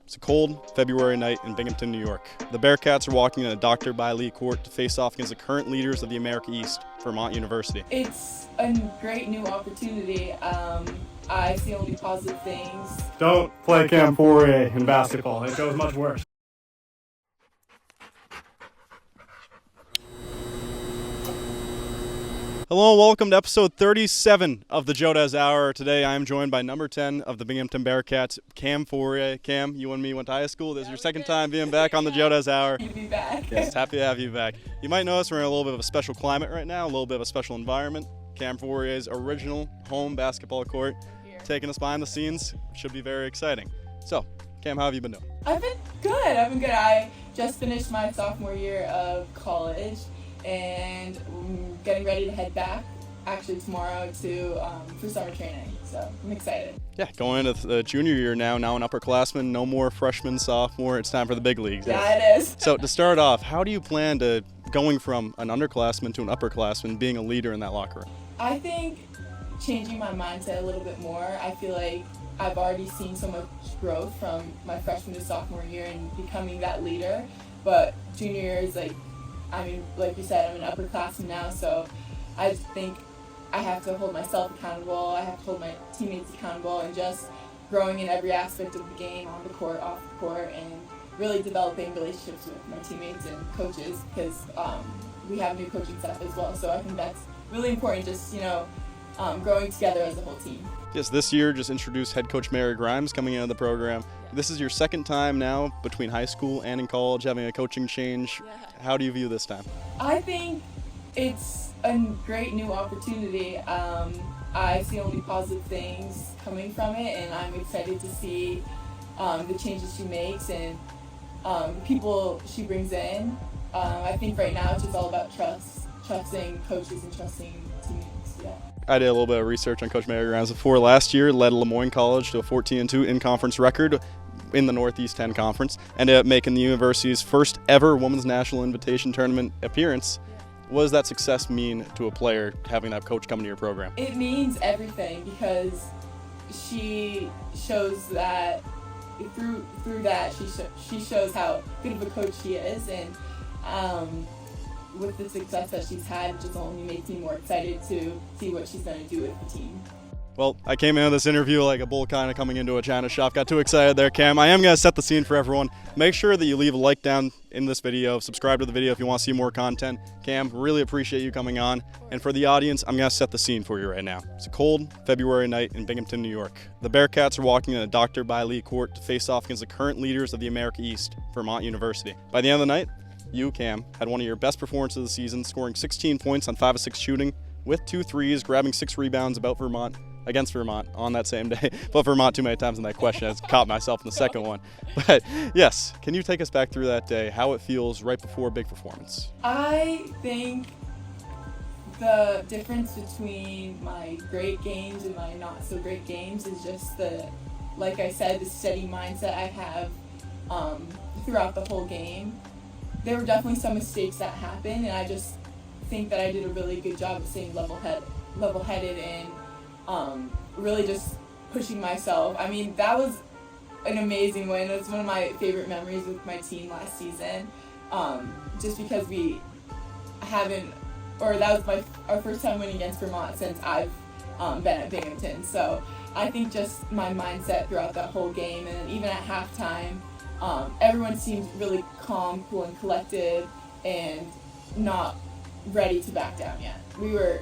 It's a cold February night in Binghamton, New York. The Bearcats are walking in a Dr. Biley court to face off against the current leaders of the America East, Vermont University. It's a great new opportunity. I see only positive things. Don't play Fauria in basketball. It goes much worse. Hello and welcome to episode 37 of the Shoutouts Hour. Today I am joined by number 10 of the Binghamton Bearcats, Fauria. Cam, you and me went to high school. This is your second time being back on the Shoutouts Hour. Happy to be back. Yes, happy to have you back. You might notice we're in a little bit of a special climate right now, a little bit of a special environment. Fauria's original home basketball court. Taking us behind the scenes should be very exciting. So, Cam, how have you been doing? I've been good. I just finished my sophomore year of college and I'm getting ready to head back actually tomorrow for summer training. So I'm excited. Yeah, going into the junior year now an upperclassman, no more freshman, sophomore. It's time for the big leagues. Yeah, it is. So to start off, how do you plan to going from an underclassman to an upperclassman, being a leader in that locker room? I think changing my mindset a little bit more. I feel like I've already seen so much growth from my freshman to sophomore year and becoming that leader. But junior year is like you said, I'm an upperclassman now, so I just think I have to hold myself accountable. I have to hold my teammates accountable and just growing in every aspect of the game, on the court, off the court, and really developing relationships with my teammates and coaches because we have new coaching staff as well. So I think that's really important, just, growing together as a whole team. Yes, this year just introduced head coach Mary Grimes coming into the program. Yeah. This is your second time now between high school and in college having a coaching change. Yeah. How do you view this time? I think it's a great new opportunity. I see only positive things coming from it, and I'm excited to see the changes she makes and people she brings in. I think right now it's just all about trusting coaches and trusting teammates. Yeah. I did a little bit of research on Coach Mary Grimes before. Last year, led Lemoyne College to a 14-2 in-conference record in the Northeast 10 Conference, ended up making the university's first ever Women's National Invitation Tournament appearance. What does that success mean to a player, having that coach come to your program? It means everything because she shows that through that she shows how good of a coach she is, and with the success that she's had, it just only makes me more excited to see what she's going to do with the team. Well, I came into this interview like a bull kind of coming into a china shop. Got too excited there, Cam. I am going to set the scene for everyone. Make sure that you leave a like down in this video. Subscribe to the video if you want to see more content. Cam, really appreciate you coming on. And for the audience, I'm going to set the scene for you right now. It's a cold February night in Binghamton, New York. The Bearcats are walking in a Dr. Biley court to face off against the current leaders of the America East, Vermont University. By the end of the night, you, Cam, had one of your best performances of the season, scoring 16 points on 5 of 6 shooting with 2 threes, grabbing 6 rebounds against Vermont on that same day. But Vermont too many times in that question. I caught myself in the second one. But yes, can you take us back through that day, how it feels right before a big performance? I think the difference between my great games and my not so great games is just like I said, the steady mindset I have throughout the whole game. There were definitely some mistakes that happened, and I just think that I did a really good job of staying level-headed and really just pushing myself. I mean, that was an amazing win. It was one of my favorite memories with my team last season, just because that was our first time winning against Vermont since I've been at Binghamton. So I think just my mindset throughout that whole game, and then even at halftime, everyone seemed really calm, cool, and collected, and not ready to back down yet. We were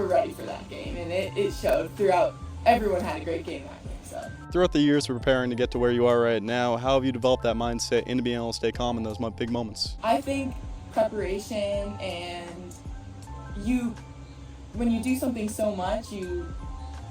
ready for that game, and it showed throughout. Everyone had a great game that game. So throughout the years preparing to get to where you are right now, how have you developed that mindset into being able to stay calm in those big moments? I think preparation, and when you do something so much, you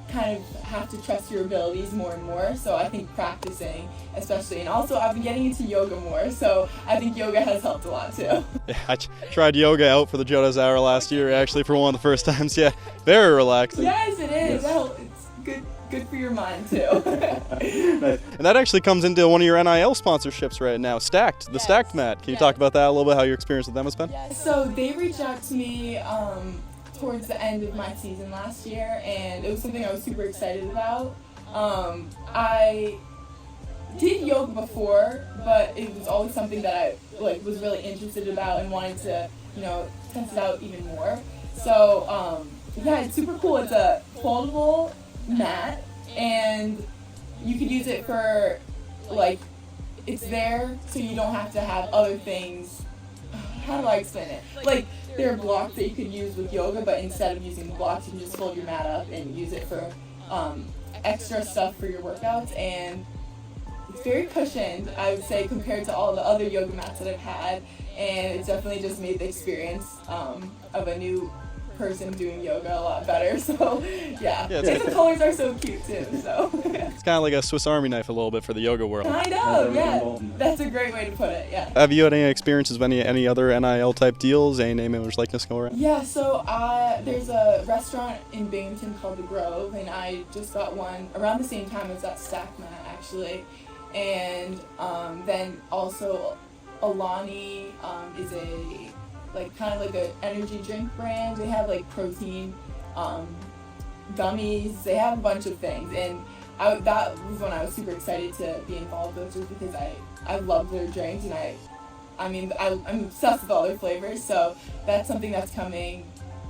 kind of have to trust your abilities more and more. So I think practicing, especially, and also I've been getting into yoga more, so I think yoga has helped a lot too. Yeah, I tried yoga out for the Shoutouts Hour last year, actually, for one of the first times. Yeah, very relaxing. Yes, it is. Yes. It's good for your mind too. And that actually comes into one of your NIL sponsorships right now, Stacked, the Stacked mat. Can you talk about that a little bit, how your experience with them has been? Yes. So they reached out to me towards the end of my season last year, and it was something I was super excited about. I did yoga before, but it was always something that I was really interested about and wanted to, test it out even more. So yeah, it's super cool. It's a foldable mat, and you could use it for it's there so you don't have to have other things. How do I explain it? There are blocks that you could use with yoga, but instead of using the blocks, you can just fold your mat up and use it for extra stuff for your workouts. And it's very cushioned, I would say, compared to all the other yoga mats that I've had. And it's definitely just made the experience of a new person doing yoga a lot better. So yeah, the colors are so cute too. So it's kind of like a Swiss Army knife a little bit for the yoga world. I know, yeah. That's a great way to put it. Yeah. Have you had any experiences with any other NIL type deals? Any name, image, likeness go around? Yeah. So there's a restaurant in Binghamton called The Grove, and I just got one around the same time as that stack mat actually, and then also Alani is a kind of like an energy drink brand. They have protein gummies. They have a bunch of things, and that was when I was super excited to be involved with, just because I love their drinks, and I'm obsessed with all their flavors. So that's something that's coming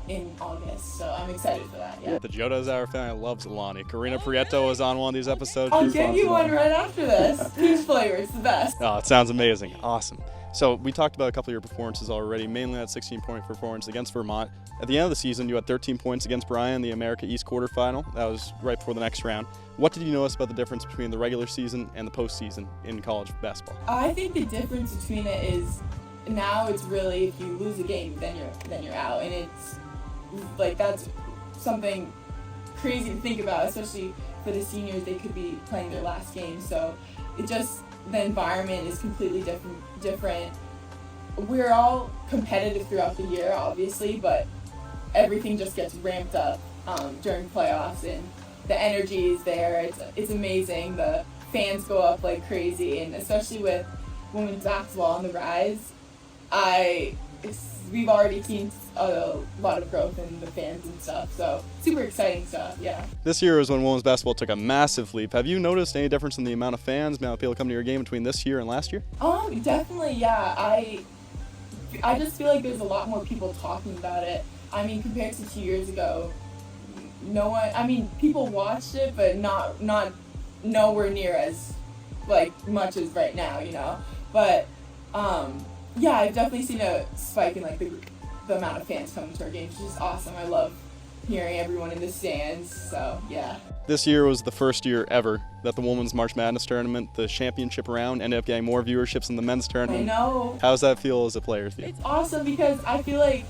in August. So I'm excited for that. Yeah. The Jodo's Hour family loves Alani. Karina Prieto was on one of these episodes. I'll get you one right after this. Peach flavor, it's the best. Oh, it sounds amazing. Awesome. So we talked about a couple of your performances already, mainly that 16-point performance against Vermont. At the end of the season, you had 13 points against Bryan, the America East quarterfinal. That was right before the next round. What did you notice about the difference between the regular season and the postseason in college basketball? I think the difference between it is now it's really, if you lose a game, then you're out, and it's that's something crazy to think about, especially for the seniors. They could be playing their last game, so the environment is completely different. We're all competitive throughout the year, obviously, but everything just gets ramped up during playoffs, and the energy is there. It's amazing. The fans go up like crazy, and especially with women's basketball on the rise, we've already seen a lot of growth in the fans and stuff, so super exciting stuff, yeah. This year is when women's basketball took a massive leap. Have you noticed any difference in the amount of fans, amount of people come to your game between this year and last year? Definitely, yeah. I just feel like there's a lot more people talking about it. Compared to 2 years ago, people watched it, but not nowhere near as much as right now, But yeah, I've definitely seen a spike in the amount of fans coming to our games, which is awesome. I love hearing everyone in the stands, so yeah. This year was the first year ever that the Women's March Madness tournament, the championship round, ended up getting more viewerships than the men's tournament. I know. How does that feel as a player? It's awesome, because I feel like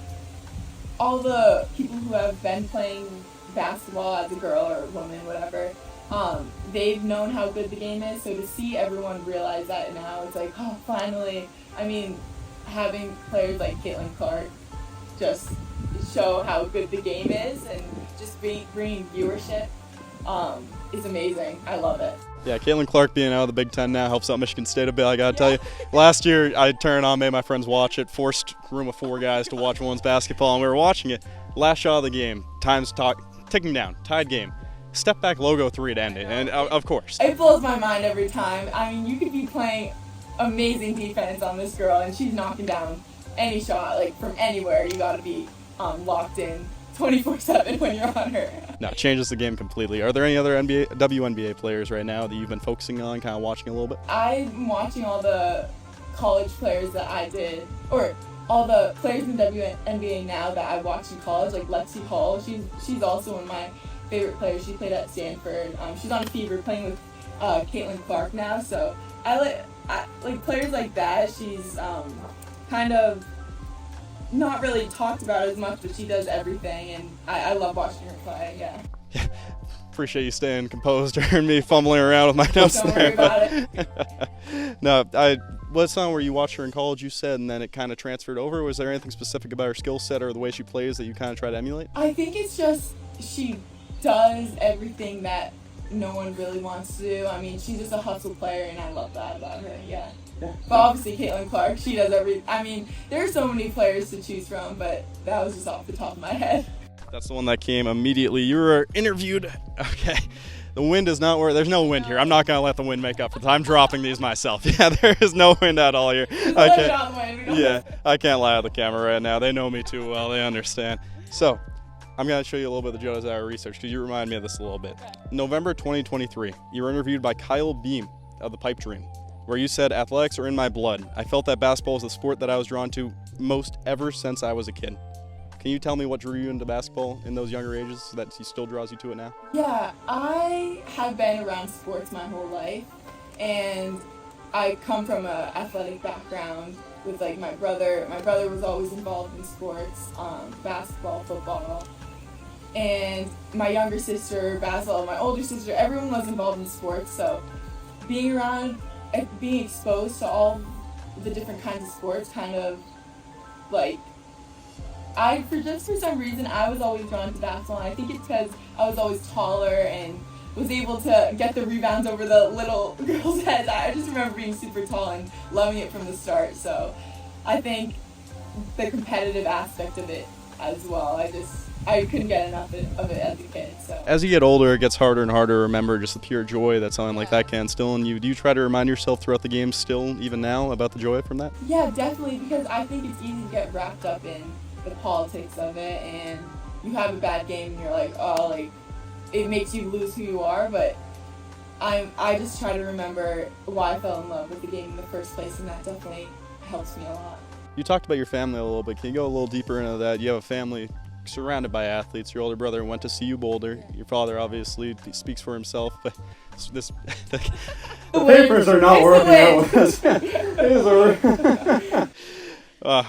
all the people who have been playing basketball as a girl or a woman, whatever, they've known how good the game is, so to see everyone realize that now, it's finally. Having players like Caitlin Clark just show how good the game is, and just bringing viewership is amazing. I love it. Yeah, Caitlin Clark being out of the Big Ten now helps out Michigan State a bit, I gotta tell you. Last year, I turned on, made my friends watch it, forced a room of 4 guys to watch women's basketball, and we were watching it. Last shot of the game, time's ticking down, tied game. Step back logo 3 to end it, and of course. It blows my mind every time. You could be playing amazing defense on this girl, and she's knocking down any shot, from anywhere. You gotta be locked in 24/7 when you're on her. No, it changes the game completely. Are there any other WNBA players right now that you've been focusing on, kind of watching a little bit? I'm watching all the college players that I did, or all the players in the WNBA now that I watched in college, like Lexi Hall. She's also one of my favorite players. She played at Stanford. She's on Fever playing with Caitlin Clark now, so I like players like that. She's kind of not really talked about as much, but she does everything, and I love watching her play, yeah. Appreciate you staying composed during me fumbling around with my notes there. Don't worry about it. No, what's on where you watched her in college, you said, and then it kind of transferred over? Was there anything specific about her skill set or the way she plays that you kind of try to emulate? I think it's just she does everything that no one really wants to do. She's just a hustle player, and I love that about her, yeah. But obviously Caitlin Clark, she does there are so many players to choose from, but that was just off the top of my head. That's the one that came immediately. You were interviewed. Okay. The wind is not where. There's no wind here. I'm not gonna let the wind make up for it. I'm dropping these myself. Yeah, there is no wind at all here. I can't. Yeah, I can't lie at the camera right now. They know me too well. They understand. So, I'm gonna show you a little bit of the Joe's Hour research because you remind me of this a little bit. November 2023, you were interviewed by Kyle Beam of the Pipe Dream, where you said, "Athletics are in my blood. I felt that basketball was the sport that I was drawn to most ever since I was a kid." Can you tell me what drew you into basketball in those younger ages that still draws you to it now? Yeah, I have been around sports my whole life, and I come from an athletic background with like my brother. My brother was always involved in sports, basketball, football, and my younger sister, Basil, my older sister, everyone was involved in sports. So being around, being exposed to all the different kinds of sports kind of like, for some reason, I was always drawn to basketball, and I think it's because I was always taller and was able to get the rebounds over the little girls' heads. I just remember being super tall and loving it from the start, so I think the competitive aspect of it as well, I couldn't get enough of it as a kid. So as you get older, it gets harder and harder to remember just the pure joy that something like that can instill in you. Do you try to remind yourself throughout the game still, even now, about the joy from that? Yeah, definitely, because I think it's easy to get wrapped up in the politics of it, and you have a bad game and you're like, oh, like it makes you lose who you are, but I just try to remember why I fell in love with the game in the first place, and that definitely helps me a lot. You talked about your family a little bit. Can you go a little deeper into that? You have a family surrounded by athletes. Your older brother went to CU Boulder. Your father obviously speaks for himself, but this the papers are not working out with us.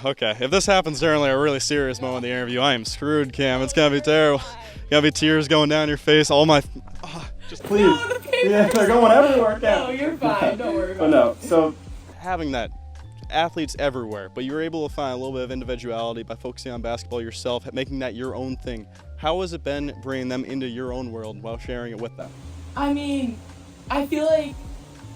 Okay, if this happens during like a really serious moment in the interview, I am screwed, Cam. It's gonna be terrible. Gonna be tears going down your face. All my, just please. No, yeah, they're going everywhere, Cam. No, you're fine. Don't worry about it. No, so having that, athletes everywhere, but you were able to find a little bit of individuality by focusing on basketball yourself, making that your own thing. How has it been bringing them into your own world while sharing it with them? I mean, I feel like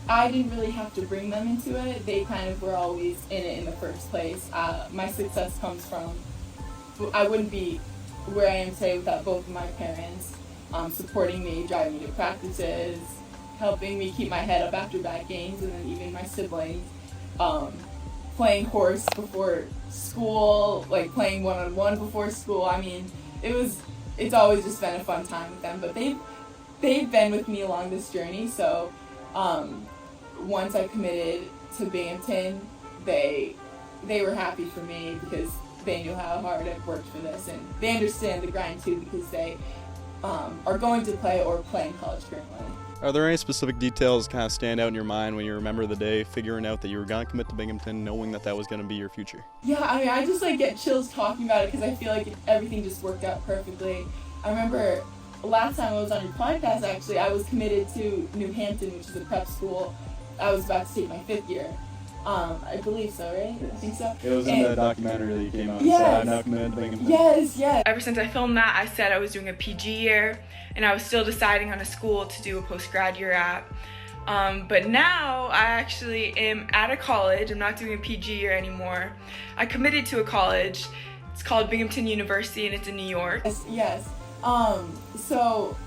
I didn't really have to bring them into it. They kind of were always in it in the first place. My success comes from, I wouldn't be where I am today without both of my parents supporting me, driving me to practices, helping me keep my head up after bad games, and then even my siblings, playing horse before school, like playing one-on-one before school. I mean, it's always just been a fun time with them, but they've been with me along this journey, so once I committed to Binghamton, they were happy for me because they knew how hard I've worked for this, and they understand the grind too because they are going to play or play in college currently. Are there any specific details kind of stand out in your mind when you remember the day figuring out that you were going to commit to Binghamton, knowing that that was going to be your future? Yeah, I mean, I just like get chills talking about it because I feel like everything just worked out perfectly. I remember last time I was on your podcast, actually, I was committed to New Hampton, which is a prep school. I was about to take my 5th year. I believe so, right? I think so. It was in the documentary that you came on. Yes. So now committed to Binghamton. Yes. Ever since I filmed that, I said I was doing a PG year, and I was still deciding on a school to do a post-grad year at. But now I actually am at a college. I'm not doing a PG year anymore. I committed to a college. It's called Binghamton University, and it's in New York. Yes. So,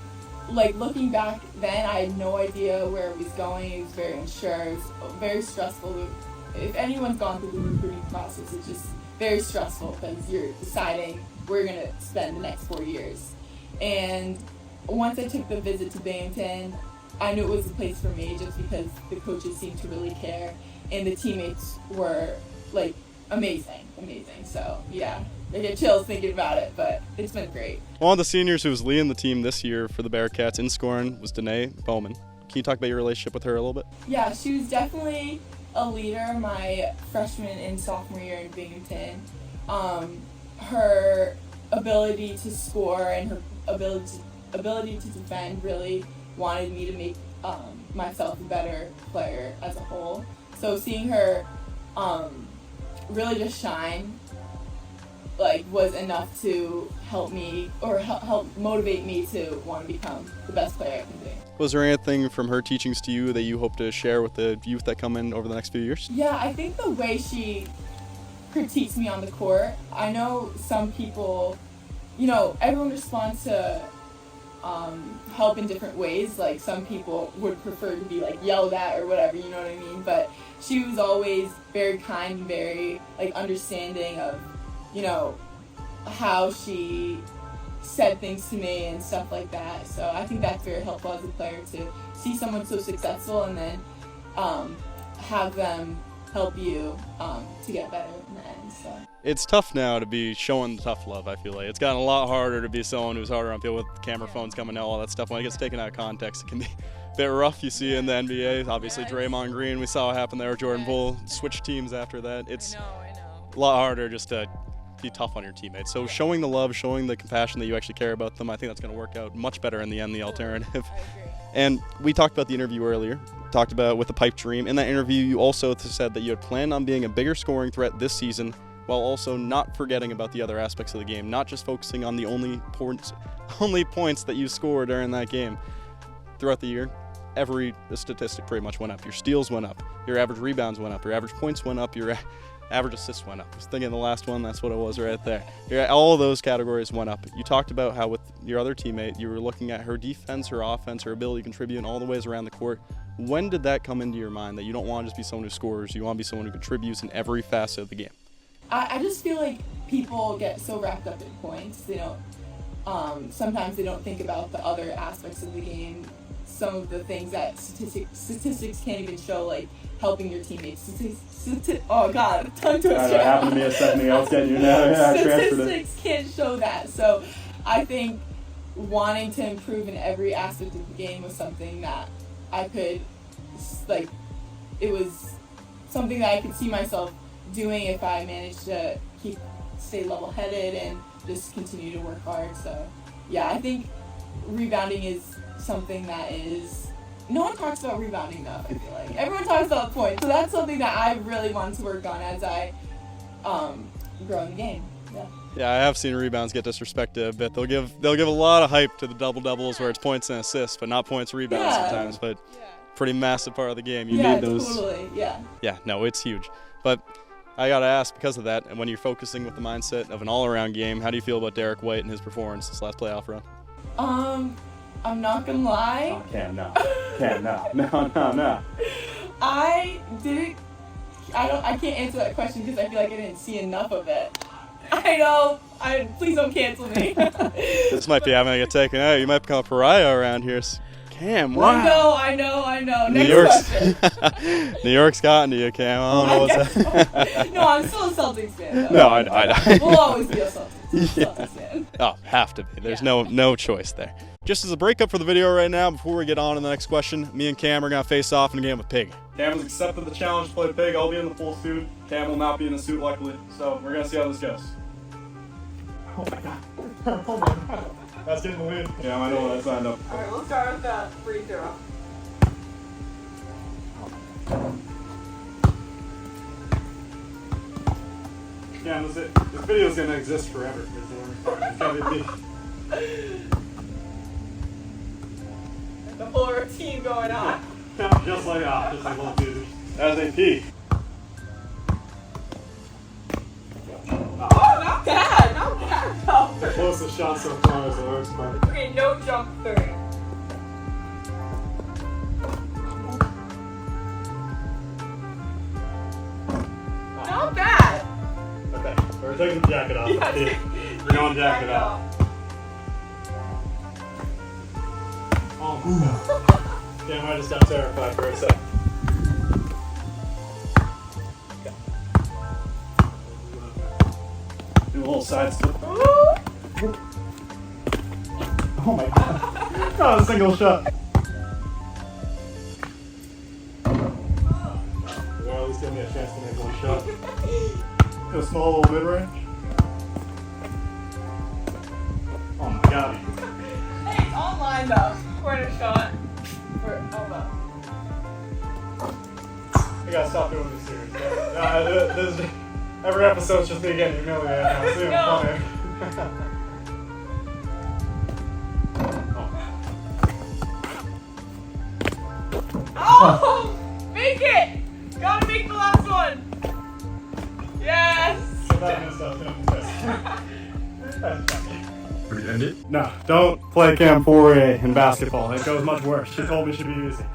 like, looking back then, I had no idea where it was going. It was very unsure. It was very stressful. If anyone's gone through the recruiting process, it's just very stressful because you're deciding where you're going to spend the next 4 years. And once I took the visit to Binghamton, I knew it was the place for me just because the coaches seemed to really care and the teammates were, like, amazing. So, yeah. I get chills thinking about it, but it's been great. One of the seniors who was leading the team this year for the Bearcats in scoring was Denai Bowman. Can you talk about your relationship with her a little bit? Yeah, she was definitely a leader my freshman and sophomore year in Binghamton. Her ability to score and her ability to defend really wanted me to make myself a better player as a whole. So seeing her really just shine was enough to help me or help motivate me to want to become the best player I can be. Was there anything from her teachings to you that you hope to share with the youth that come in over the next few years? Yeah, I think the way she critiques me on the court, I know some people, everyone responds to help in different ways. Like some people would prefer to be like yelled at or whatever, you know what I mean? But she was always very kind and very like understanding of, you know, how she said things to me and stuff like that. So I think that's very helpful as a player to see someone so successful and then have them help you to get better in the end. So It's tough now to be showing tough love, I feel like. It's gotten a lot harder to be someone who's harder on field with camera phones coming out, all that stuff. When it gets taken out of context, it can be a bit rough. You see in the NBA, obviously Draymond Green, we saw what happened there with Jordan Poole, switch teams after that. It's I know. a lot harder just to be tough on your teammates. So showing the love, showing the compassion that you actually care about them, I think that's going to work out much better in the end, the alternative. I agree. And we talked about the interview earlier, talked about with the pipe dream. In that interview, you also said that you had planned on being a bigger scoring threat this season while also not forgetting about the other aspects of the game, not just focusing on the only points that you score during that game. Throughout the year, every statistic pretty much went up. Your steals went up, your average rebounds went up, your average points went up, your average assists went up. I was thinking the last one, that's what it was right there. All of those categories went up. You talked about how with your other teammate, you were looking at her defense, her offense, her ability to contribute in all the ways around the court. When did that come into your mind that you don't want to just be someone who scores, you want to be someone who contributes in every facet of the game? I just feel like people get so wrapped up in points. They don't, sometimes they don't think about the other aspects of the game. Some of the things that statistics can't even show, like helping your teammates. Oh God, tongue twister. That happened to me a second ago. I was getting you now. Yeah, I transferred it. Statistics can't show that. So I think wanting to improve in every aspect of the game was something that I could, like, it was something that I could see myself doing if I managed to stay level-headed and just continue to work hard. So yeah, I think rebounding is something that is, no one talks about rebounding enough, I feel like. Everyone talks about points, so that's something that I really want to work on as I grow in the game. Yeah, I have seen rebounds get disrespected a bit. They'll give a lot of hype to the double-doubles where it's points and assists, but not points rebounds sometimes. But pretty massive part of the game. You need those. Totally, yeah. Yeah, no, it's huge. But I got to ask, because of that, and when you're focusing with the mindset of an all-around game, how do you feel about Derek White and his performance this last playoff run? I'm not gonna lie. Oh, Cam, no. Cam, no. I can't answer that question because I feel like I didn't see enough of it. I know. Please don't cancel me. This might be having to get taken out. You might become a pariah around here. Cam, wow. I know. Next question. New York's gotten to you, Cam. I don't know what's that. No, I'm still a Celtics fan, though. No, I know. We'll always be a Celtics fan. Oh, have to be. There's no choice there. Just as a breakup for the video right now, before we get on to the next question, me and Cam are going to face off in a game with Pig. Cam has accepted the challenge to play Pig. I'll be in the full suit. Cam will not be in the suit, luckily. So we're going to see how this goes. Oh my god. Oh my god. That's getting the lead. Yeah, I know what I signed up for. Alright, we'll start with the free throw. Cam, this video's going to exist forever. It's going to be The whole routine going on. just like little dude. As a P. Oh, not bad, no. The closest shot so far is the worst part. Okay, no jump three. Not bad. Okay, we're taking the jacket off. Yeah, We're going jacket off. Oh my god. Damn, I just got terrified for a second. Do a little side step. Oh my god. Not a single shot. Well, at least give me a chance to make one shot. A small little mid-range. Oh my god. Hey, it's online though. Corner shot for elbow. I gotta stop doing this series. Every episode's just me getting humiliated now. It's even funny. Oh! Make it! Gotta make the last one! Yes! So that messed up. you end it? No, don't play Cam Fauria in basketball. It goes much worse. She told me it should be easy.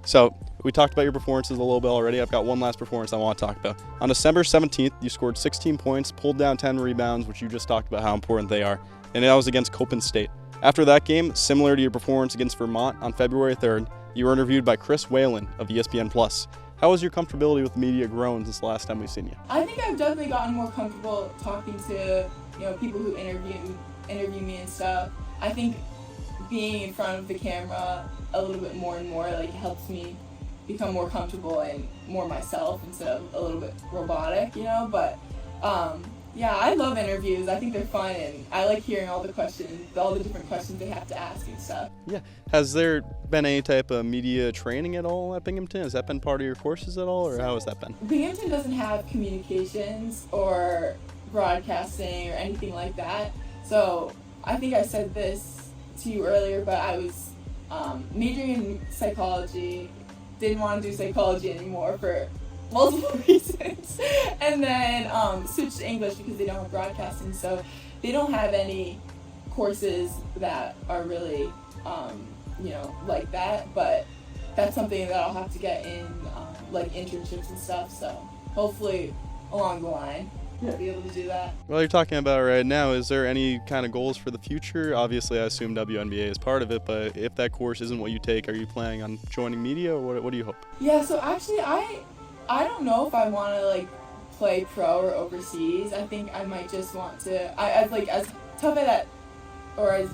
So we talked about your performances a little bit already. I've got one last performance I want to talk about. On December 17th, you scored 16 points, pulled down 10 rebounds, which you just talked about how important they are, and that was against Copen State. After that game, similar to your performance against Vermont on February 3rd, you were interviewed by Chris Whalen of ESPN+. How has your comfortability with the media grown since the last time we've seen you? I think I've definitely gotten more comfortable talking to, people who interview me and stuff. I think being in front of the camera a little bit more and more helps me become more comfortable and more myself instead of a little bit robotic, but yeah, I love interviews. I think they're fun, and I like hearing all the different questions they have to ask and stuff. Yeah. Has there been any type of media training at all at Binghamton? Has that been part of your courses at all, or how has that been? Binghamton doesn't have communications or broadcasting or anything like that. So I think I said this to you earlier, but I was majoring in psychology, didn't want to do psychology anymore for multiple reasons, and then switched to English because they don't have broadcasting, so they don't have any courses that are really like that, but that's something that I'll have to get in internships and stuff, so hopefully along the line I'll be able to do that. Well, you're talking about it right now. Is there any kind of goals for the future? Obviously, I assume WNBA is part of it, but if that course isn't what you take, are you planning on joining media, or what do you hope? Yeah, so actually I don't know if I want to play pro or overseas. I think I might just want to. As tough as that, or as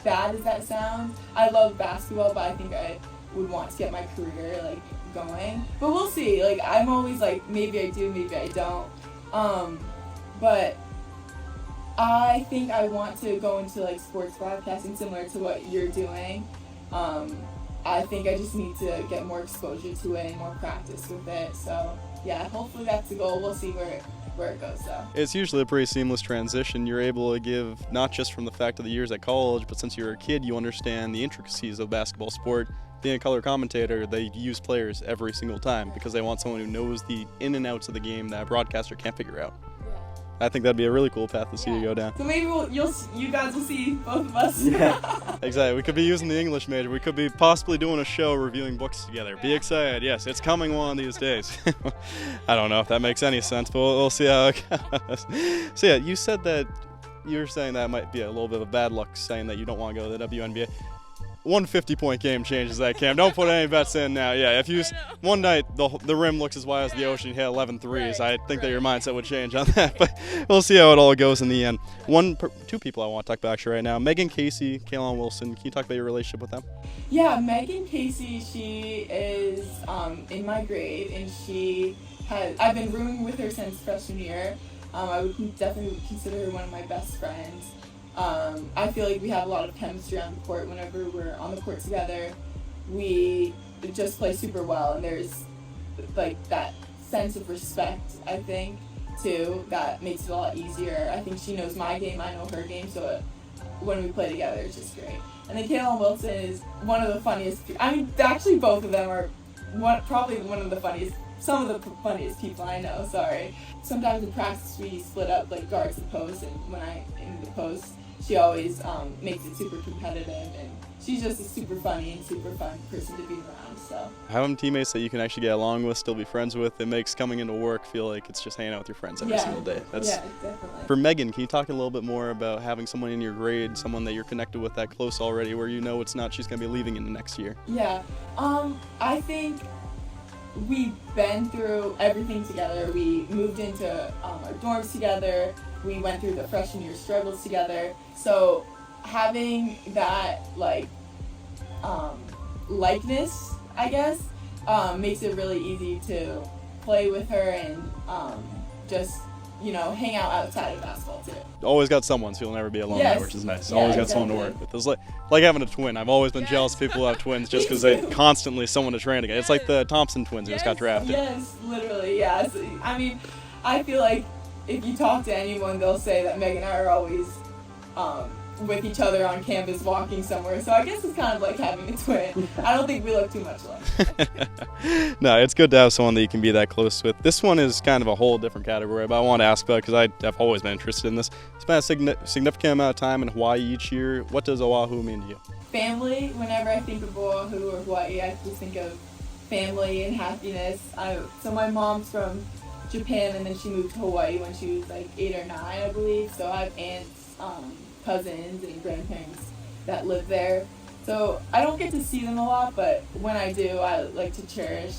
bad as that sounds, I love basketball, but I think I would want to get my career going. But we'll see. I'm always maybe I do, maybe I don't. But I think I want to go into sports broadcasting, similar to what you're doing. I think I just need to get more exposure to it and more practice with it. So yeah, hopefully that's the goal. We'll see where it goes though. It's usually a pretty seamless transition. You're able to give, not just from the fact of the years at college, but since you were a kid, you understand the intricacies of basketball sport. Being a color commentator, they use players every single time because they want someone who knows the in and outs of the game that a broadcaster can't figure out. I think that'd be a really cool path to see you go down. So maybe you guys will see both of us. Yeah, exactly. We could be using the English major. We could be possibly doing a show reviewing books together. Be excited. Yes, it's coming one of these days. I don't know if that makes any sense, but we'll see how it goes. So yeah, you said that you're saying that might be a little bit of bad luck saying that you don't want to go to the WNBA. 150-point game changes that, Cam. Don't put any bets in now. Yeah, if you one night the rim looks as wide as the ocean, you hit 11 threes, I think that your mindset would change on that. But we'll see how it all goes in the end. Two people I want to talk about actually right now: Megan Casey, Kaylon Wilson. Can you talk about your relationship with them? Yeah, Megan Casey. She is in my grade, and I've been rooming with her since freshman year. I would definitely consider her one of my best friends. I feel like we have a lot of chemistry on the court. Whenever we're on the court together, we just play super well, and there's that sense of respect, I think, too, that makes it a lot easier. I think she knows my game, I know her game, so when we play together, it's just great. And then Kaylon Wilson is one of the funniest. Actually both of them are probably one of the funniest. Some of the funniest people I know, sorry. Sometimes in practice we split up, guards the post, and when I'm in the post, she always makes it super competitive, and she's just a super funny and super fun person to be around, so. Having teammates that you can actually get along with, still be friends with, it makes coming into work feel like it's just hanging out with your friends every single day. Yeah, definitely. For Megan, can you talk a little bit more about having someone in your grade, someone that you're connected with that close already, where you know it's not she's going to be leaving in the next year? Yeah, I think we've been through everything together. We moved into our dorms together. We went through the freshman year struggles together. So having that likeness, I guess, makes it really easy to play with her and just hang out outside of basketball too. Always got someone, so you'll never be alone there, which is nice. Always got someone to work with. It's like having a twin. I've always been jealous of people who have twins just because they constantly someone to train against. It's like the Thompson twins who just got drafted. Yes, literally, yes. I feel like if you talk to anyone, they'll say that Meg and I are always with each other on campus walking somewhere. So I guess it's kind of like having a twin. I don't think we look too much alike. No, it's good to have someone that you can be that close with. This one is kind of a whole different category, but I want to ask about it because I've always been interested in this. Spent a significant amount of time in Hawaii each year. What does Oahu mean to you? Family. Whenever I think of Oahu or Hawaii, I just think of family and happiness. So my mom's from Japan, and then she moved to Hawaii when she was like 8 or 9, I believe. So I have aunts, cousins, and grandparents that live there. So I don't get to see them a lot, but when I do, I like to cherish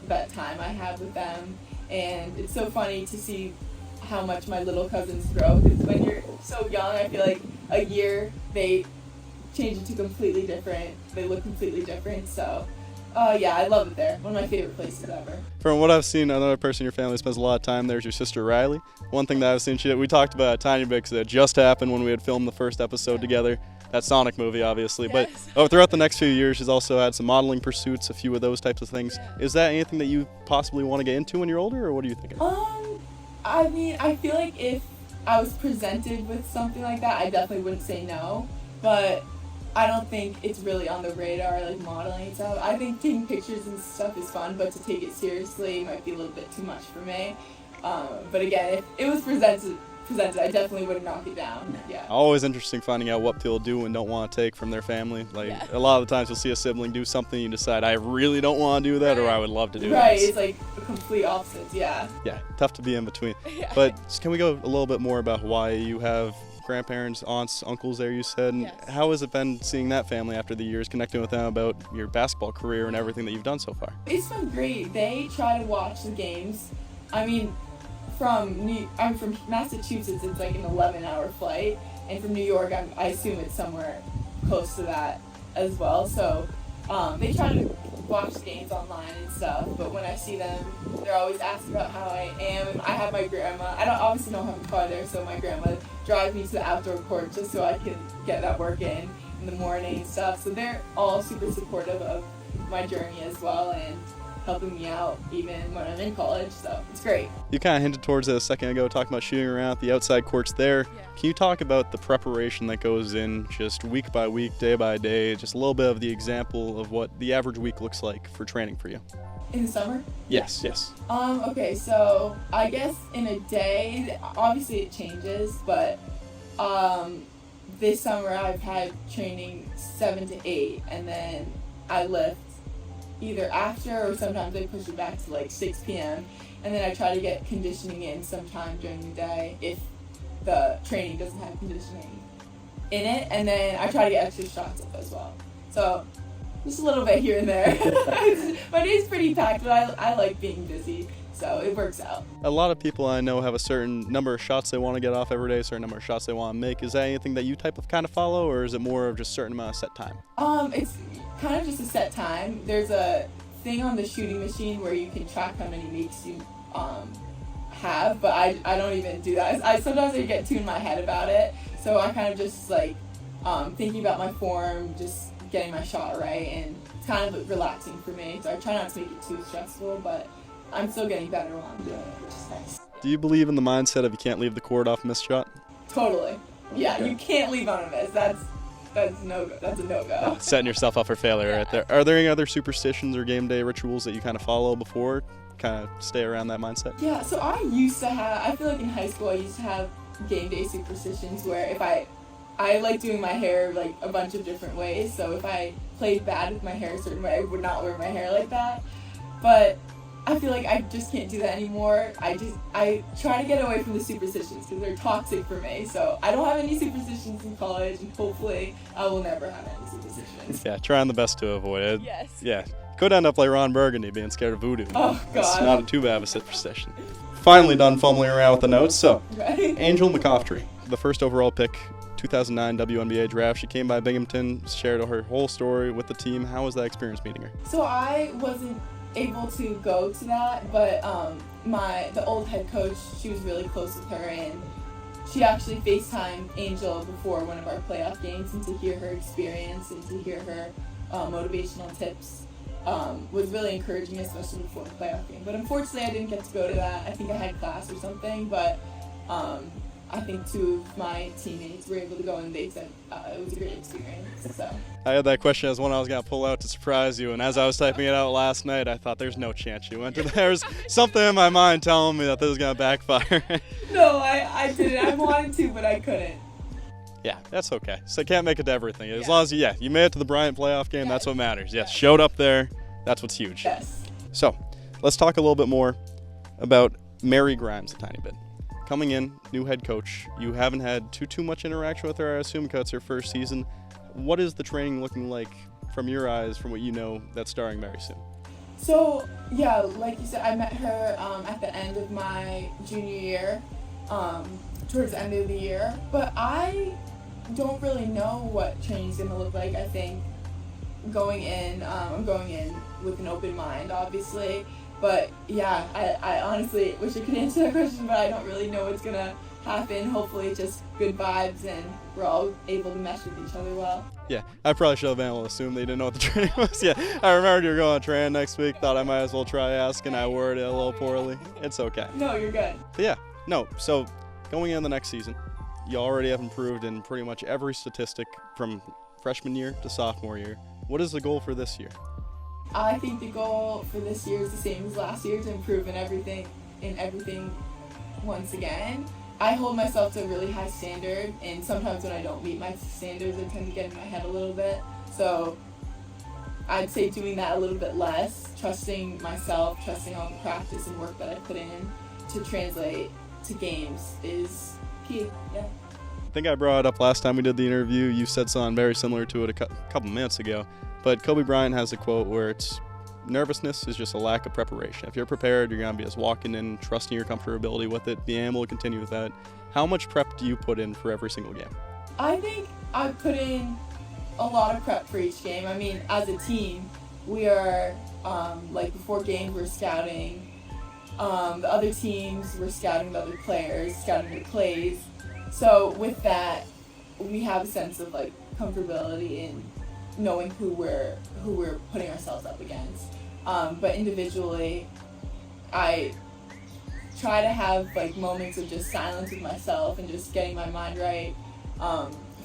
that time I have with them. And it's so funny to see how much my little cousins grow, because when you're so young, I feel like a year they change into completely different. They look completely different. So yeah, I love it there. One of my favorite places ever. From what I've seen, another person in your family spends a lot of time there is your sister Riley. One thing that I've seen, we talked about a tiny bit because it just happened when we had filmed the first episode together. That Sonic movie, obviously. Yes. But throughout the next few years, she's also had some modeling pursuits, a few of those types of things. Yeah. Is that anything that you possibly want to get into when you're older, or what are you thinking? I mean, I feel like if I was presented with something like that, I definitely wouldn't say no. But I don't think it's really on the radar, like modeling and stuff. I think taking pictures and stuff is fun, but to take it seriously might be a little bit too much for me. But again, if it was presented, I definitely would knock it down. Yeah. Always interesting finding out what people do and don't want to take from their family. Like a lot of the times you'll see a sibling do something, you decide I really don't want to do that, or I would love to do that. Right, it's like complete opposites. Yeah. Yeah, tough to be in between. Yeah. But can we go a little bit more about Hawaii? You have grandparents, aunts, uncles there, you said. Yes. How has it been seeing that family after the years, connecting with them about your basketball career and everything that you've done so far? It's been great. They try to watch the games. I mean, I'm from Massachusetts. It's like an 11-hour flight, and from New York, I assume it's somewhere close to that as well. So they try to watch the games online and stuff. But when I see them, they're always asking about how I am. And I have my grandma. I obviously don't have a car there, so my grandma drives me to the outdoor court just so I can get that work in the morning and stuff. So they're all super supportive of my journey as well, and helping me out even when I'm in college, so it's great. You kind of hinted towards it a second ago, talking about shooting around at the outside courts there. Yeah. Can you talk about the preparation that goes in just week by week, day by day, just a little bit of the example of what the average week looks like for training for you? In the summer? Yes. Okay, so I guess in a day, obviously it changes, but this summer I've had training 7 to 8, and then I lift either after, or sometimes I push it back to like 6 p.m. and then I try to get conditioning in sometime during the day if the training doesn't have conditioning in it, and then I try to get extra shots up as well. So just a little bit here and there. My day's pretty packed, but I like being busy, so it works out. A lot of people I know have a certain number of shots they want to get off every day, a certain number of shots they want to make. Is that anything that you kind of follow, or is it more of just a certain amount of set time? It's kind of just a set time. There's a thing on the shooting machine where you can track how many makes you have, but I don't even do that. Sometimes I get too in my head about it, so I kind of just like thinking about my form, just getting my shot right, and it's kind of relaxing for me. So I try not to make it too stressful, but I'm still getting better while I'm doing it, which is nice. Do you believe in the mindset of you can't leave the court off a missed shot? Totally. Yeah, you can't leave on a miss. That's no go. That's a no-go. Setting yourself up for failure right there. Are there any other superstitions or game day rituals that you kind of follow before, kind of stay around that mindset? Yeah, so I used to have, I feel like in high school I used to have game day superstitions where if I like doing my hair like a bunch of different ways, so if I played bad with my hair a certain way, I would not wear my hair like that. But I feel like I just can't do that anymore. I try to get away from the superstitions because they're toxic for me. So I don't have any superstitions in college, and hopefully I will never have any superstitions. Yeah, trying the best to avoid it. Yes. Yeah, could end up like Ron Burgundy being scared of voodoo. Oh, God. It's not too bad of a superstition. Finally done fumbling around with the notes, so Right? Angel McCoughtry, the first overall pick, 2009 WNBA draft. She came by Binghamton, shared her whole story with the team. How was that experience meeting her? So I wasn't able to go to that, but the old head coach, she was really close with her, and she actually FaceTimed Angel before one of our playoff games, and to hear her experience and to hear her motivational tips was really encouraging, especially before the playoff game. But unfortunately I didn't get to go to that. I think I had class or something, but I think 2 of my teammates were able to go, and they said it was a great experience. So I had that question as one I was going to pull out to surprise you, and as I was typing it out last night, I thought there's no chance you went to There's something in my mind telling me that this was going to backfire. no, I didn't. I wanted to, but I couldn't. Yeah, that's okay. So can't make it to everything. As long as you made it to the Bryant playoff game, that's what matters. Yes, showed up there. That's what's huge. Yes. So let's talk a little bit more about Mary Grimes a tiny bit. Coming in, new head coach. You haven't had too much interaction with her, I assume, because it's her first season. What is the training looking like from your eyes, from what you know, that's starring Mary soon? So, yeah, like you said, I met her at the end of my junior year, towards the end of the year. But I don't really know what training's going to look like. I think going in, I'm going in with an open mind, obviously. But, yeah, I honestly wish I could answer that question, but I don't really know what's going to happen. Hopefully just good vibes and we're all able to mesh with each other well. Yeah, I probably should have been able to assume they didn't know what the training was. Yeah, I remembered you were going to train next week. Thought I might as well try asking. I worded it a little poorly. It's okay. No, you're good. But yeah, no, so going into the next season, you already have improved in pretty much every statistic from freshman year to sophomore year. What is the goal for this year? I think the goal for this year is the same as last year, to improve in everything once again. I hold myself to a really high standard, and sometimes when I don't meet my standards, I tend to get in my head a little bit. So I'd say doing that a little bit less, trusting myself, trusting all the practice and work that I put in to translate to games is key. Yeah. I think I brought it up last time we did the interview. You said something very similar to it a couple minutes ago. But Kobe Bryant has a quote where it's, nervousness is just a lack of preparation. If you're prepared, you're going to be just walking in, trusting your comfortability with it, being able to continue with that. How much prep do you put in for every single game? I think I put in a lot of prep for each game. I mean, as a team, we are, before games, we're scouting. The other teams, we're scouting the other players, scouting their plays. So with that, we have a sense of, comfortability in knowing who we're putting ourselves up against. But individually, I try to have moments of just silence with myself and just getting my mind right,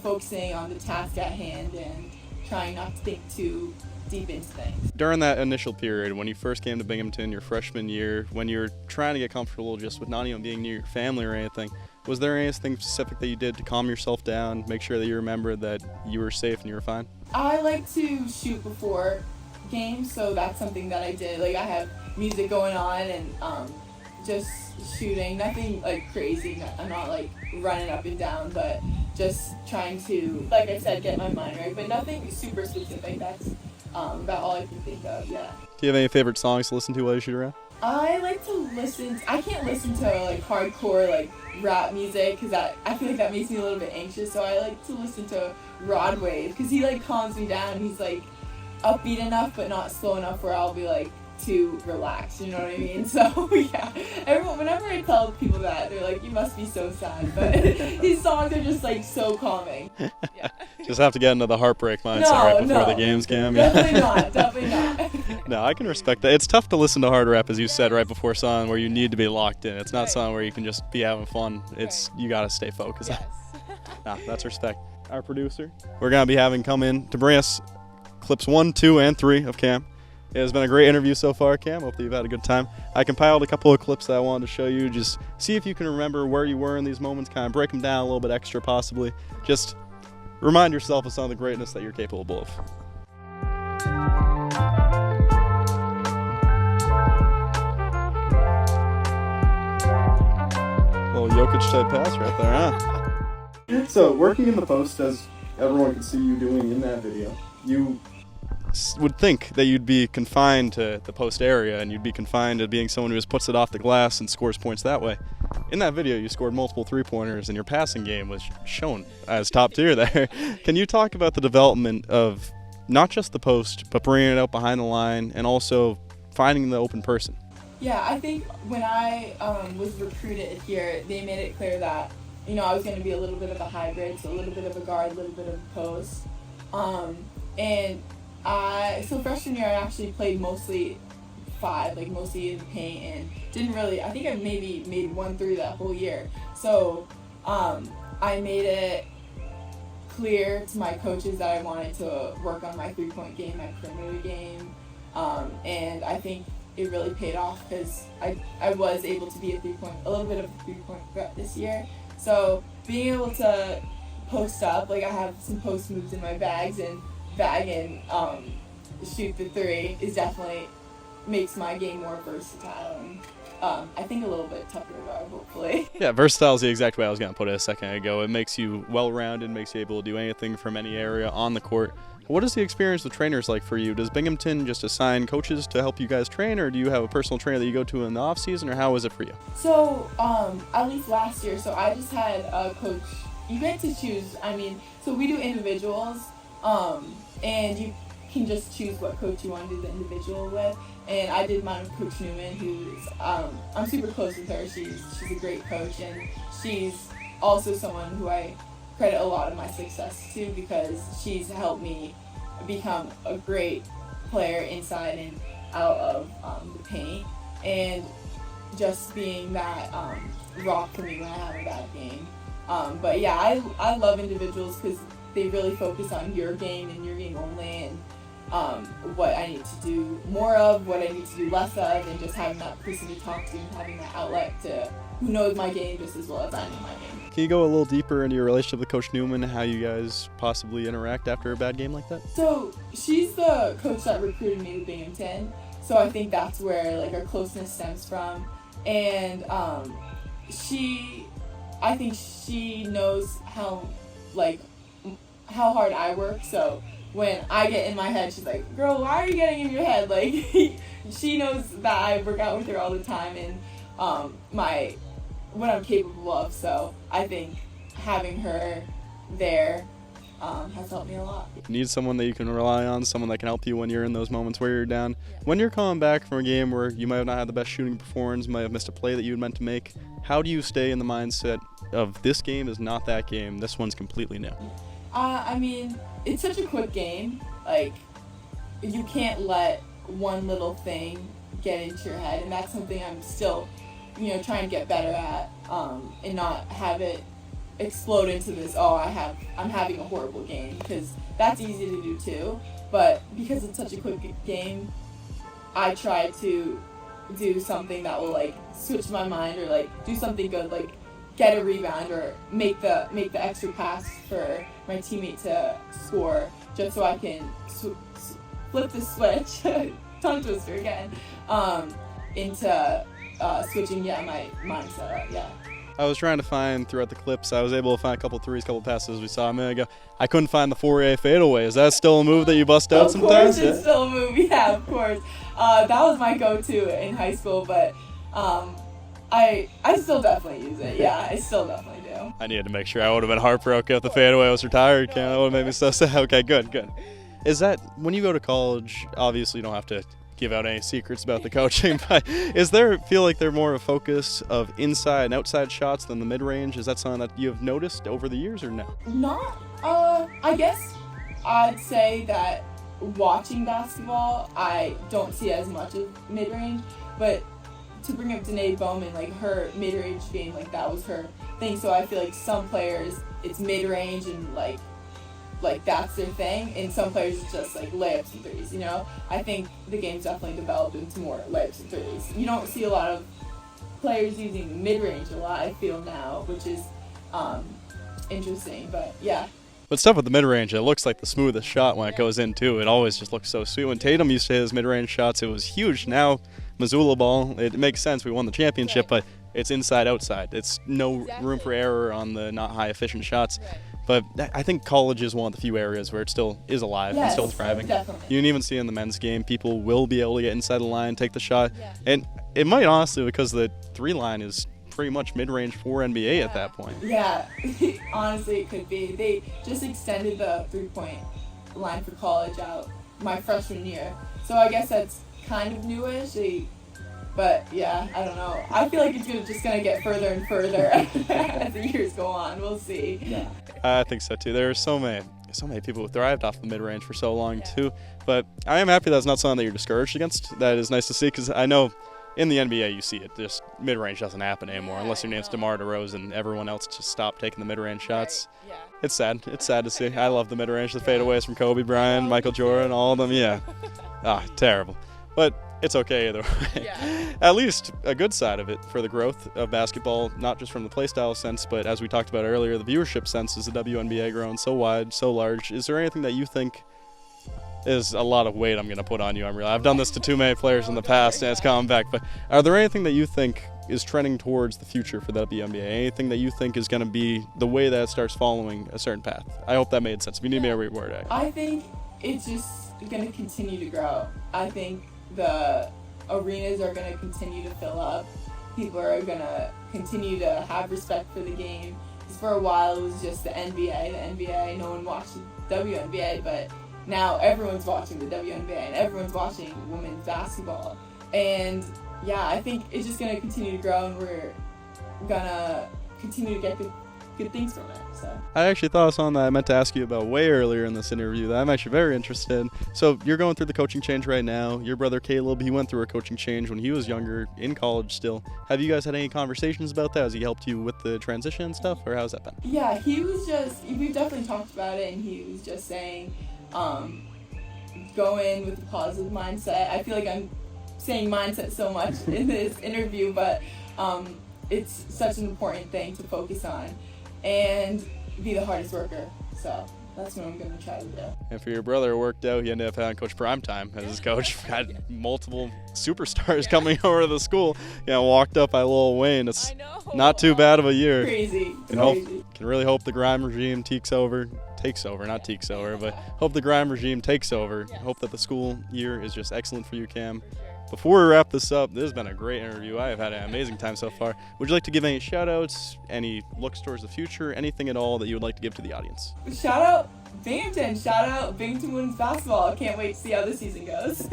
focusing on the task at hand and trying not to think too deep into things. During that initial period, when you first came to Binghamton, your freshman year, when you were trying to get comfortable just with not even being near your family or anything, was there anything specific that you did to calm yourself down, make sure that you remembered that you were safe and you were fine? I like to shoot before games, so that's something that I did. I have music going on and just shooting. Nothing crazy. I'm not running up and down, but just trying to, like I said, get my mind right. But nothing super specific. That's about all I can think of. Yeah. Do you have any favorite songs to listen to while you shoot around? I like to listen. I can't listen to hardcore rap music because I feel like that makes me a little bit anxious. So I like to listen to Rod Wave because he calms me down. He's upbeat enough but not slow enough where I'll be too relaxed. You know what I mean? So yeah, whenever I tell people that, they're like, "You must be so sad." But his songs are just so calming. Yeah. Just have to get into the heartbreak mindset before the games, Cam. Definitely not. Definitely not. No, I can respect that. It's tough to listen to hard rap, as you said, right before something where you need to be locked in. It's not something where you can just be having fun. It's you got to stay focused. Yes. Nah, that's respect. Our producer, we're gonna be having come in to bring us clips 1, 2, and 3 of Cam. It has been a great interview so far, Cam. Hope that you've had a good time. I compiled a couple of clips that I wanted to show you. Just see if you can remember where you were in these moments, kind of break them down a little bit extra possibly. Just remind yourself of some of the greatness that you're capable of. Little Jokic type pass right there, huh? So, working in the post, as everyone can see you doing in that video, you would think that you'd be confined to the post area and you'd be confined to being someone who just puts it off the glass and scores points that way. In that video, you scored multiple three-pointers and your passing game was shown as top tier there. Can you talk about the development of not just the post, but bringing it out behind the line and also finding the open person? Yeah, I think when I was recruited here, they made it clear that, I was going to be a little bit of a hybrid, so a little bit of a guard, a little bit of a post. So freshman year, I actually played mostly 5, mostly in the paint, and didn't really, I think I maybe made 1 3 that whole year. So I made it clear to my coaches that I wanted to work on my three-point game, my perimeter game, and I think it really paid off because I was able to be a little bit of a three-point threat this year. So being able to post up, like I have some post moves in my bags and shoot the three is definitely makes my game more versatile and I think a little bit tougher to guard, hopefully. Yeah, versatile is the exact way I was going to put it a second ago. It makes you well-rounded, makes you able to do anything from any area on the court. What is the experience with trainers like for you? Does Binghamton just assign coaches to help you guys train, or do you have a personal trainer that you go to in the off-season, or how is it for you? So, at least last year, so I just had a coach. You get to choose, so we do individuals, and you can just choose what coach you want to do the individual with. And I did mine with Coach Newman, who's, I'm super close with her. She's a great coach, and she's also someone who I credit a lot of my success to because she's helped me become a great player inside and out of the paint, and just being that rock for me when I have a bad game. But yeah, I love individuals because they really focus on your game and your game only, and what I need to do more of, what I need to do less of, and just having that person to talk to and having that outlet to who knows my game just as well as I know my game. Can you go a little deeper into your relationship with Coach Newman, how you guys possibly interact after a bad game like that? So she's the coach that recruited me to Binghamton, so I think that's where like our closeness stems from, and I think she knows how hard I work, so when I get in my head, she's like, girl, why are you getting in your head? Like, she knows that I work out with her all the time and what I'm capable of. So I think having her there has helped me a lot. You need someone that you can rely on, someone that can help you when you're in those moments where you're down. Yeah. When you're coming back from a game where you might have not had the best shooting performance, might have missed a play that you had meant to make, how do you stay in the mindset of this game is not that game, this one's completely new? It's such a quick game. Like, you can't let one little thing get into your head, and that's something I'm still, trying to get better at, and not have it explode into this, I'm having a horrible game, because that's easy to do too. But because it's such a quick game, I try to do something that will like switch my mind, or like do something good, like get a rebound or make the extra pass for my teammate to score, just so I can flip the switch, tongue twister again, into switching my mindset up, yeah. I was trying to find throughout the clips, I was able to find a couple threes, couple passes we saw a minute ago. I couldn't find the Fauria Fadeaway. Is that still a move that you bust out sometimes? Of course, it's still a move, yeah, of course. That was my go-to in high school, but I still definitely use it. Yeah, I still definitely do. I needed to make sure. I would have been heartbroken if the fadeaway was retired. That would have made me so sad. Okay, good. Is that, when you go to college, obviously you don't have to give out any secrets about the coaching, but feel like they're more of a focus of inside and outside shots than the mid-range? Is that something that you have noticed over the years or no? Not, I guess I'd say that watching basketball, I don't see as much of mid-range, but to bring up Denai Bowman, like her mid-range game, like that was her thing. So I feel like some players, it's mid-range and like that's their thing, and some players it's just like layups and threes. I think the game's definitely developed into more layups and threes. You don't see a lot of players using mid-range a lot, I feel now, which is interesting. But yeah. But stuff with the mid-range, it looks like the smoothest shot when it goes in too. It always just looks so sweet. When Tatum used to hit his mid-range shots, it was huge. Now, Missoula ball, it makes sense. We won the championship, but it's inside, outside. It's no room for error on the not high efficient shots. But I think college is one of the few areas where it still is alive and still thriving. Definitely. You can even see in the men's game, people will be able to get inside the line, take the shot. Yeah. And it might honestly, because the three line is pretty much mid-range for NBA at that point. Yeah, honestly it could be. They just extended the three-point line for college out my freshman year. So I guess that's kind of newish. But yeah, I don't know. I feel like it's just gonna get further and further as the years go on. We'll see. Yeah. I think so too. There are so many people who thrived off the mid-range for so long too. But I am happy that's not something that you're discouraged against. That is nice to see, because I know in the NBA, you see it. Just mid-range doesn't happen anymore unless your name's DeMar DeRozan. Everyone else just stopped taking the mid-range shots. Right. Yeah. It's sad. It's sad to see. I love the mid-range, the fadeaways from Kobe Bryant, Michael Jordan, all of them. Yeah. Terrible. But it's okay either way. Yeah. At least a good side of it for the growth of basketball, not just from the playstyle sense, but as we talked about earlier, the viewership sense is the WNBA growing so wide, so large. Is there anything that you think is a lot of weight I'm going to put on you? I've done this to too many players in the past, and it's coming back. But are there anything that you think is trending towards the future for the WNBA? Anything that you think is going to be the way that it starts following a certain path? I hope that made sense. If you need me to reword it. I think it's just going to continue to grow. I think the arenas are going to continue to fill up. People are going to continue to have respect for the game. Because for a while it was just the NBA. No one watched the WNBA, but now everyone's watching the WNBA and everyone's watching women's basketball. And yeah, I think it's just going to continue to grow, and we're going to continue to get good things from it. So I actually thought of something that I meant to ask you about way earlier in this interview that I'm actually very interested in. So you're going through the coaching change right now. Your brother Caleb, he went through a coaching change when he was younger, in college still. Have you guys had any conversations about that? Has he helped you with the transition and stuff, or how's that been? Yeah, we've definitely talked about it, and he was just saying, go in with a positive mindset. I feel like I'm saying mindset so much in this interview, but it's such an important thing to focus on and be the hardest worker. So that's what I'm going to try to do. And for your brother, it worked out. He ended up having Coach Primetime as his coach. Had multiple superstars coming over to the school. Walked up by Lil Wayne. It's not too bad of a year. Crazy. Can really hope the grime regime takes over, but hope the grime regime takes over. Yes. Hope that the school year is just excellent for you, Cam. Before we wrap this up, this has been a great interview. I have had an amazing time so far. Would you like to give any shout-outs, any looks towards the future, anything at all that you would like to give to the audience? Shout out Binghamton. Shout out Binghamton women's basketball. Can't wait to see how the season goes.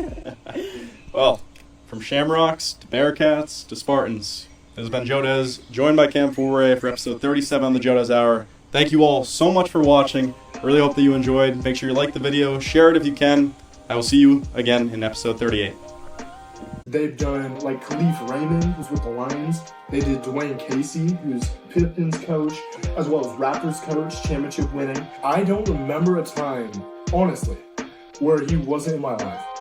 Well, from Shamrocks to Bearcats to Spartans, this has been Jodez, joined by Cam Fauria for episode 37 on the Jodez Hour. Thank you all so much for watching. I really hope that you enjoyed. Make sure you like the video, share it if you can. I will see you again in episode 38. They've done, like, Khalif Raymond, who's with the Lions. They did Dwayne Casey, who's Pistons coach, as well as Raptors coach, championship winning. I don't remember a time, honestly, where he wasn't in my life.